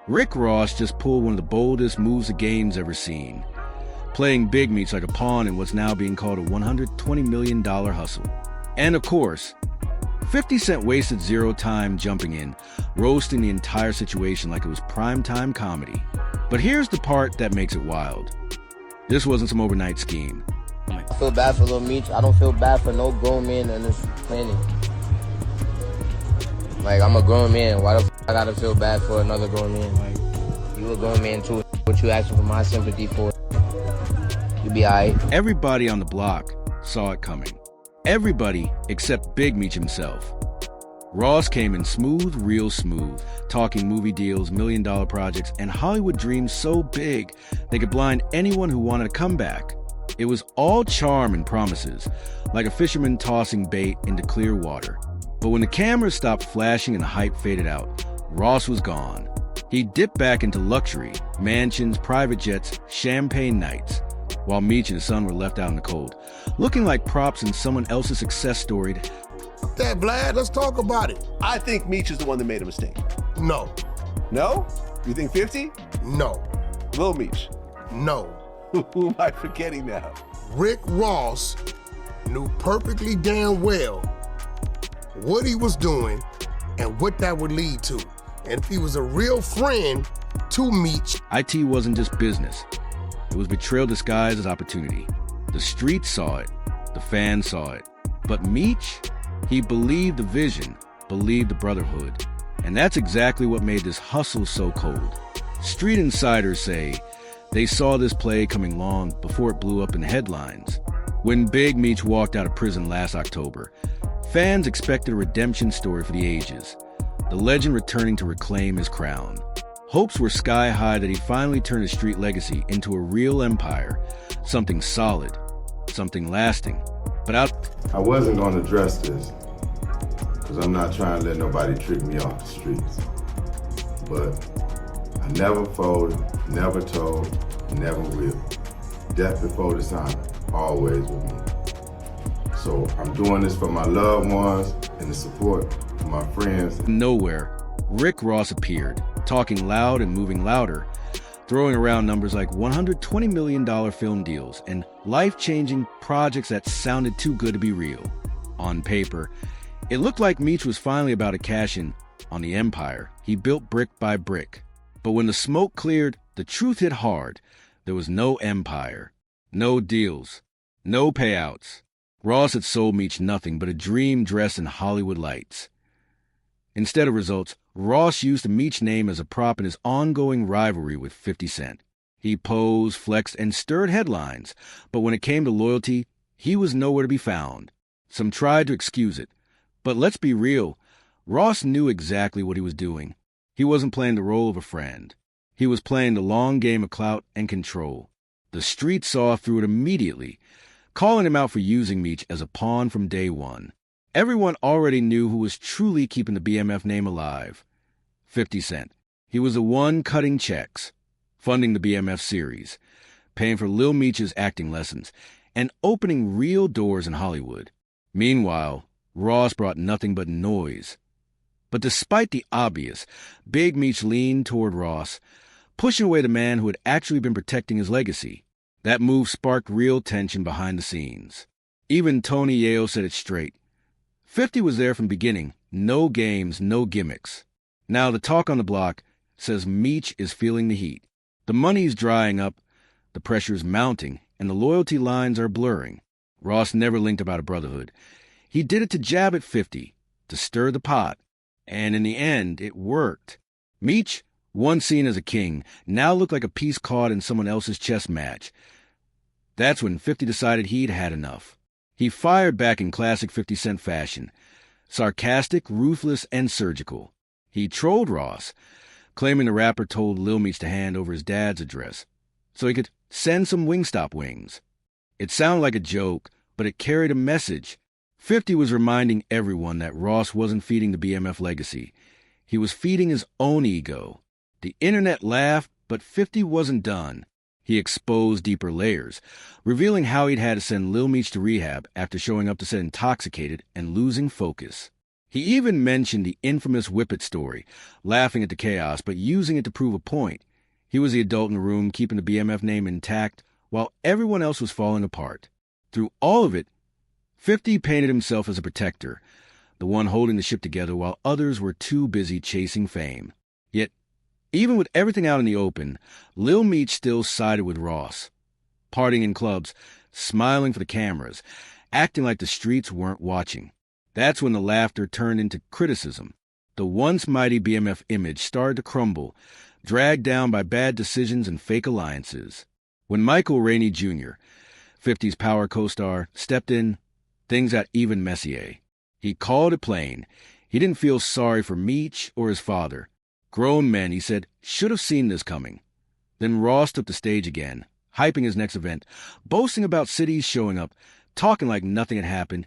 Rick Ross just pulled one of the boldest moves the game's ever seen, playing Big Meech like a pawn in what's now being called a $120 million hustle. And of course, 50 Cent wasted zero time jumping in, roasting the entire situation like it was primetime comedy. But here's the part that makes it wild. This wasn't some overnight scheme. I feel bad for Lil Meech. I don't feel bad for no grown man in this planet. Like, I'm a grown man. Why the f I gotta feel bad for another grown man? Like, you a grown man too. What you asking for my sympathy for? You be alright. Everybody on the block saw it coming. Everybody except Big Meech himself. Ross came in smooth, real smooth, talking movie deals, million-dollar projects, and Hollywood dreams so big they could blind anyone who wanted a comeback. It was all charm and promises, like a fisherman tossing bait into clear water. But when the cameras stopped flashing and the hype faded out, Ross was gone. He dipped back into luxury, mansions, private jets, champagne nights, while Meech and his son were left out in the cold, looking like props in someone else's success story. That, Vlad, let's talk about it. I think Meech is the one that made a mistake. No. No? You think 50? No. Lil Meech? No. Who am I forgetting now? Rick Ross knew perfectly damn well what he was doing and what that would lead to. And if he was a real friend to Meech. IT wasn't just business. It was betrayal disguised as opportunity. The streets saw it. The fans saw it. But Meech, he believed the vision, believed the brotherhood. And that's exactly what made this hustle so cold. Street insiders say they saw this play coming long before it blew up in the headlines. When Big Meech walked out of prison last October, fans expected a redemption story for the ages, the legend returning to reclaim his crown. Hopes were sky high that he'd finally turn his street legacy into a real empire, something solid, something lasting. But I wasn't going to address this because I'm not trying to let nobody trick me off the streets. But I never folded, never told, never will. Death before dishonor, always with me. So I'm doing this for my loved ones and the support of my friends. Nowhere, Rick Ross appeared, talking loud and moving louder, throwing around numbers like $120 million film deals and life-changing projects that sounded too good to be real. On paper, it looked like Meech was finally about to cash in on the empire he built brick by brick. But when the smoke cleared, the truth hit hard. There was no empire, no deals, no payouts. Ross had sold Meech nothing but a dream dressed in Hollywood lights. Instead of results, Ross used the Meech name as a prop in his ongoing rivalry with 50 Cent. He posed, flexed, and stirred headlines, but when it came to loyalty, he was nowhere to be found. Some tried to excuse it, but let's be real, Ross knew exactly what he was doing. He wasn't playing the role of a friend. He was playing the long game of clout and control. The streets saw through it immediately, calling him out for using Meech as a pawn from day one. Everyone already knew who was truly keeping the BMF name alive. 50 Cent. He was the one cutting checks, funding the BMF series, paying for Lil Meech's acting lessons, and opening real doors in Hollywood. Meanwhile, Ross brought nothing but noise. But despite the obvious, Big Meech leaned toward Ross, pushing away the man who had actually been protecting his legacy. That move sparked real tension behind the scenes. Even Tony Yale said it straight. 50 was there from the beginning. No games, no gimmicks. Now the talk on the block says Meech is feeling the heat. The money's drying up, the pressure's mounting, and the loyalty lines are blurring. Ross never linked about a brotherhood. He did it to jab at 50, to stir the pot. And in the end, it worked. Meech, once seen as a king, now looked like a piece caught in someone else's chess match. That's when 50 decided he'd had enough. He fired back in classic 50 Cent fashion, sarcastic, ruthless, and surgical. He trolled Ross, claiming the rapper told Lil Meech to hand over his dad's address so he could send some Wingstop wings. It sounded like a joke, but it carried a message. 50 was reminding everyone that Ross wasn't feeding the BMF legacy. He was feeding his own ego. The internet laughed, but 50 wasn't done. He exposed deeper layers, revealing how he'd had to send Lil Meech to rehab after showing up to set intoxicated and losing focus. He even mentioned the infamous Whippet story, laughing at the chaos but using it to prove a point. He was the adult in the room, keeping the BMF name intact while everyone else was falling apart. Through all of it, 50 painted himself as a protector, the one holding the ship together while others were too busy chasing fame. Yet, even with everything out in the open, Lil Meech still sided with Ross, partying in clubs, smiling for the cameras, acting like the streets weren't watching. That's when the laughter turned into criticism. The once mighty BMF image started to crumble, dragged down by bad decisions and fake alliances. When Michael Rainey Jr., 50's Power co-star, stepped in, things got even messier. He called it plain. He didn't feel sorry for Meech or his father. Grown men, he said, should have seen this coming. Then Ross took the stage again, hyping his next event, boasting about cities showing up, talking like nothing had happened.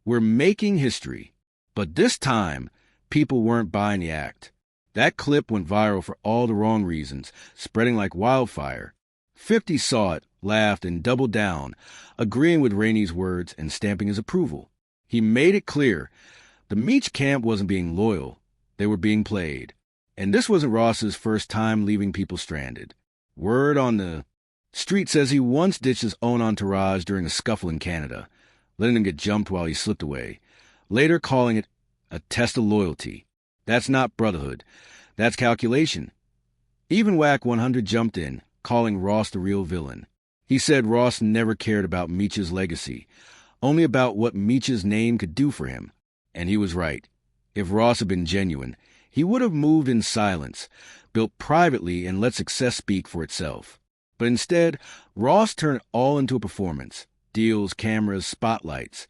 We're making history. But this time, people weren't buying the act. That clip went viral for all the wrong reasons, spreading like wildfire. 50 saw it, laughed, and doubled down, agreeing with Rainey's words and stamping his approval. He made it clear the Meech camp wasn't being loyal. They were being played. And this wasn't Ross's first time leaving people stranded. Word on the street says he once ditched his own entourage during a scuffle in Canada, letting them get jumped while he slipped away, later calling it a test of loyalty. That's not brotherhood. That's calculation. Even Whack 100 jumped in, calling Ross the real villain. He said Ross never cared about Meech's legacy, only about what Meech's name could do for him. And he was right. If Ross had been genuine, he would have moved in silence, built privately, and let success speak for itself. But instead, Ross turned it all into a performance. Deals, cameras, spotlights,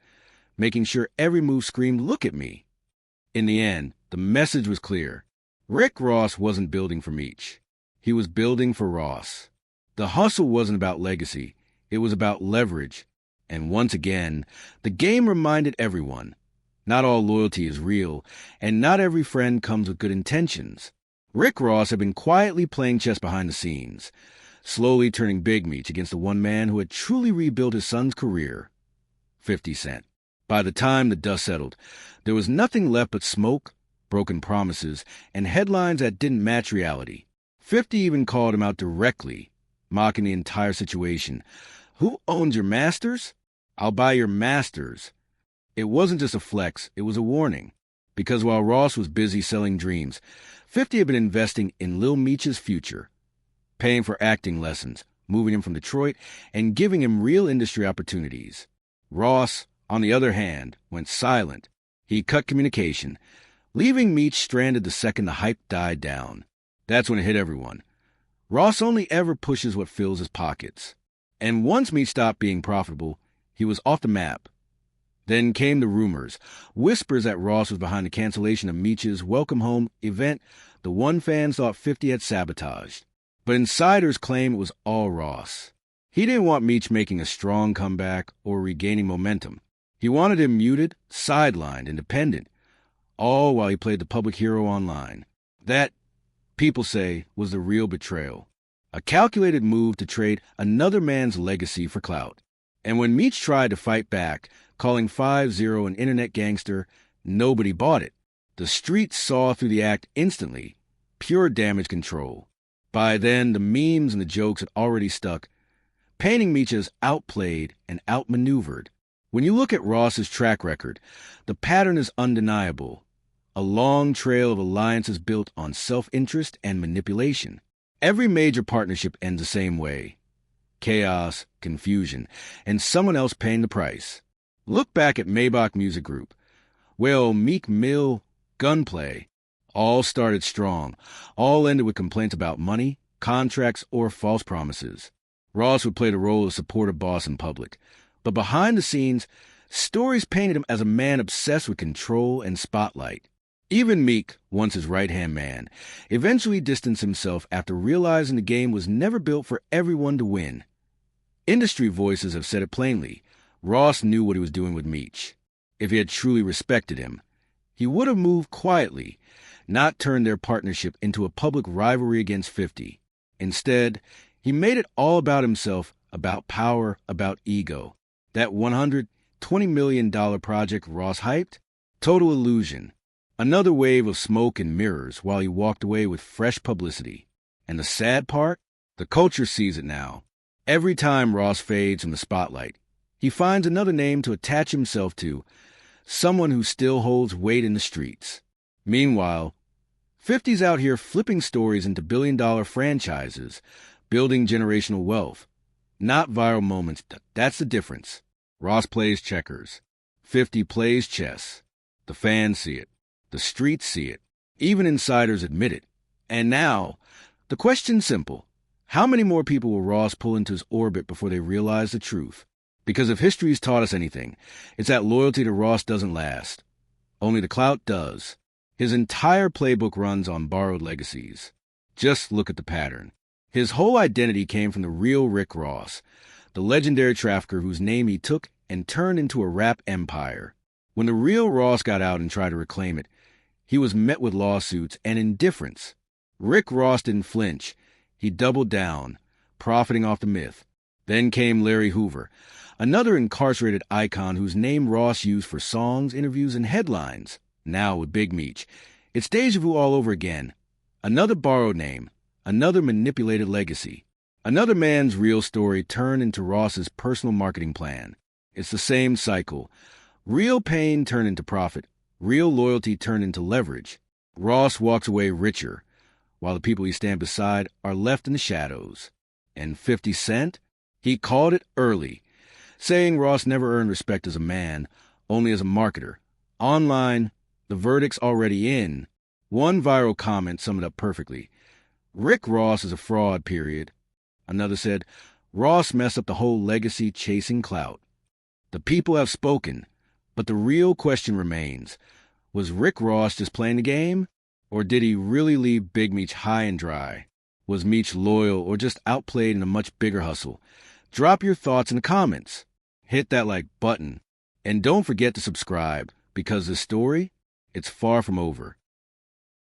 making sure every move screamed, "Look at me." In the end, the message was clear. Rick Ross wasn't building for Meech. He was building for Ross. The hustle wasn't about legacy. It was about leverage. And once again, the game reminded everyone, not all loyalty is real, and not every friend comes with good intentions. Rick Ross had been quietly playing chess behind the scenes, slowly turning Big Meech against the one man who had truly rebuilt his son's career, 50 Cent. By the time the dust settled, there was nothing left but smoke, broken promises, and headlines that didn't match reality. 50 even called him out directly, mocking the entire situation. Who owns your masters? I'll buy your masters. It wasn't just a flex, it was a warning. Because while Ross was busy selling dreams, 50 had been investing in Lil Meech's future, paying for acting lessons, moving him from Detroit, and giving him real industry opportunities. Ross, on the other hand, went silent. He cut communication, leaving Meech stranded the second the hype died down. That's when it hit everyone. Ross only ever pushes what fills his pockets. And once Meech stopped being profitable, he was off the map. Then came the rumors, whispers that Ross was behind the cancellation of Meech's Welcome Home event, the one fans thought 50 had sabotaged. But insiders claim it was all Ross. He didn't want Meech making a strong comeback or regaining momentum. He wanted him muted, sidelined, independent, all while he played the public hero online. That, people say, was the real betrayal. A calculated move to trade another man's legacy for clout. And when Meech tried to fight back, calling 5-0 an internet gangster, nobody bought it. The streets saw through the act instantly. Pure damage control. By then, the memes and the jokes had already stuck, painting Meech as outplayed and outmaneuvered. When you look at Ross's track record, the pattern is undeniable. A long trail of alliances built on self-interest and manipulation. Every major partnership ends the same way. Chaos, confusion, and someone else paying the price. Look back at Maybach Music Group. Well, Meek Mill, Gunplay, all started strong. All ended with complaints about money, contracts, or false promises. Ross would play the role of supportive boss in public. But behind the scenes, stories painted him as a man obsessed with control and spotlight. Even Meek, once his right-hand man, eventually distanced himself after realizing the game was never built for everyone to win. Industry voices have said it plainly. Ross knew what he was doing with Meech. If he had truly respected him, he would have moved quietly, not turned their partnership into a public rivalry against 50. Instead, he made it all about himself, about power, about ego. That $120 million project Ross hyped, Total illusion. Another wave of smoke and mirrors while he walked away with fresh publicity. And the sad part? The culture sees it now. Every time Ross fades from the spotlight, he finds another name to attach himself to, someone who still holds weight in the streets. Meanwhile, 50's out here flipping stories into billion-dollar franchises, building generational wealth. Not viral moments, that's the difference. Ross plays checkers. 50 plays chess. The fans see it. The streets see it. Even insiders admit it. And now, the question's simple. How many more people will Ross pull into his orbit before they realize the truth? Because if history's taught us anything, it's that loyalty to Ross doesn't last. Only the clout does. His entire playbook runs on borrowed legacies. Just look at the pattern. His whole identity came from the real Rick Ross, the legendary trafficker whose name he took and turned into a rap empire. When the real Ross got out and tried to reclaim it, he was met with lawsuits and indifference. Rick Ross didn't flinch. He doubled down, profiting off the myth. Then came Larry Hoover, another incarcerated icon whose name Ross used for songs, interviews, and headlines. Now with Big Meech, it's deja vu all over again. Another borrowed name, another manipulated legacy. Another man's real story turned into Ross's personal marketing plan. It's the same cycle. Real pain turned into profit. Real loyalty turned into leverage. Ross walks away richer, while the people he stands beside are left in the shadows. And 50 Cent? He called it early, saying Ross never earned respect as a man, only as a marketer. Online, the verdict's already in. One viral comment summed it up perfectly. Rick Ross is a fraud, period. Another said, Ross messed up the whole legacy chasing clout. The people have spoken, but the real question remains. Was Rick Ross just playing the game? Or did he really leave Big Meech high and dry? Was Meech loyal or just outplayed in a much bigger hustle? Drop your thoughts in the comments. Hit that like button. And don't forget to subscribe, because this story, it's far from over.